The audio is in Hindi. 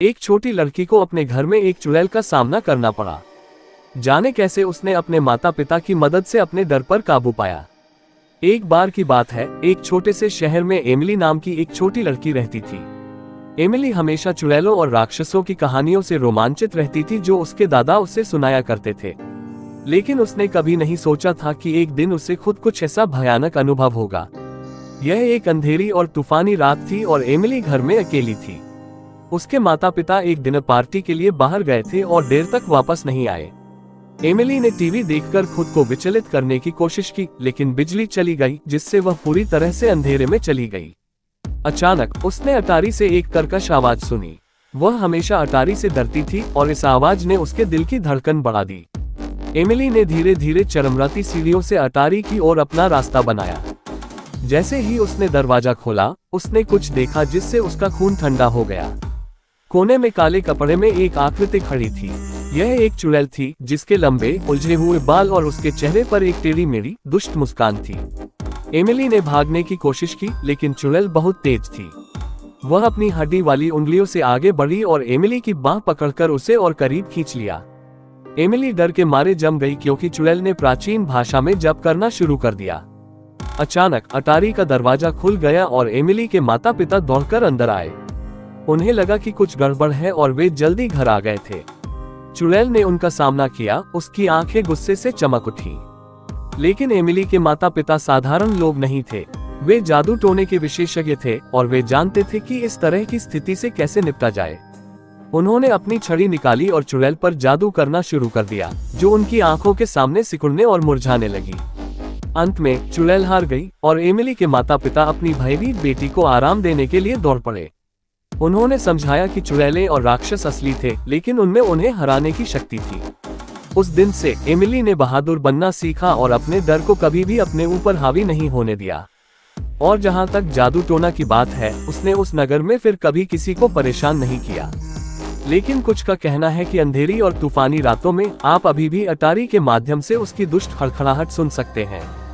एक छोटी लड़की को अपने घर में एक चुड़ैल का सामना करना पड़ा। जाने कैसे उसने अपने माता पिता की मदद से अपने डर पर काबू पाया। एक बार की बात है, एक छोटे से शहर में एमिली नाम की एक छोटी लड़की रहती थी। एमिली हमेशा चुड़ैलों और राक्षसों की कहानियों से रोमांचित रहती थी जो उसके दादा उसे सुनाया करते थे। लेकिन उसने कभी नहीं सोचा था कि एक दिन उसे खुद कुछ ऐसा भयानक अनुभव होगा। यह एक अंधेरी और तूफानी रात थी और एमिली घर में अकेली थी। उसके माता पिता एक डिनर पार्टी के लिए बाहर गए थे और देर तक वापस नहीं आए। एमिली ने टीवी देखकर खुद को विचलित करने की कोशिश की, लेकिन बिजली चली गई जिससे वह पूरी तरह से अंधेरे में चली गई। अचानक उसने अटारी से एक कर्कश आवाज सुनी। वह हमेशा अटारी से डरती थी और इस आवाज ने उसके दिल की धड़कन बढ़ा दी। एमिली ने धीरे धीरे चरमराती सीढ़ियों से अटारी की ओर अपना रास्ता बनाया। जैसे ही उसने दरवाजा खोला, उसने कुछ देखा जिससे उसका खून ठंडा हो गया। कोने में काले कपड़े में एक आकृति खड़ी थी। यह एक चुड़ैल थी जिसके लंबे उलझे हुए बाल और उसके चेहरे पर एक टेढ़ी मेढ़ी दुष्ट मुस्कान थी। एमिली ने भागने की कोशिश की, लेकिन चुड़ैल बहुत तेज थी। वह अपनी हड्डी वाली उंगलियों से आगे बढ़ी और एमिली की बाह पकड़कर उसे और करीब खींच लिया। एमिली डर के मारे जम गई क्योंकि चुड़ैल ने प्राचीन भाषा में जप करना शुरू कर दिया। अचानक अटारी का दरवाजा खुल गया और एमिली के माता पिता दौड़कर अंदर आए। उन्हें लगा कि कुछ गड़बड़ है और वे जल्दी घर आ गए थे। चुड़ैल ने उनका सामना किया, उसकी आंखें गुस्से से चमक उठी। लेकिन एमिली के माता पिता साधारण लोग नहीं थे। वे जादू टोने के विशेषज्ञ थे और वे जानते थे कि इस तरह की स्थिति से कैसे निपटा जाए। उन्होंने अपनी छड़ी निकाली और चुड़ैल पर जादू करना शुरू कर दिया, जो उनकी आंखों के सामने सिकुड़ने और मुरझाने लगी। अंत में चुड़ैल हार गई और एमिली के माता पिता अपनी भयभीत बेटी को आराम देने के लिए दौड़ पड़े। उन्होंने समझाया कि चुड़ैलें और राक्षस असली थे, लेकिन उनमें उन्हें हराने की शक्ति थी। उस दिन से एमिली ने बहादुर बनना सीखा और अपने डर को कभी भी अपने ऊपर हावी नहीं होने दिया। और जहां तक जादू टोना की बात है, उसने उस नगर में फिर कभी किसी को परेशान नहीं किया। लेकिन कुछ का कहना है कि अंधेरी और तूफानी रातों में आप अभी भी अटारी के माध्यम से उसकी दुष्ट खड़खड़ाहट सुन सकते हैं।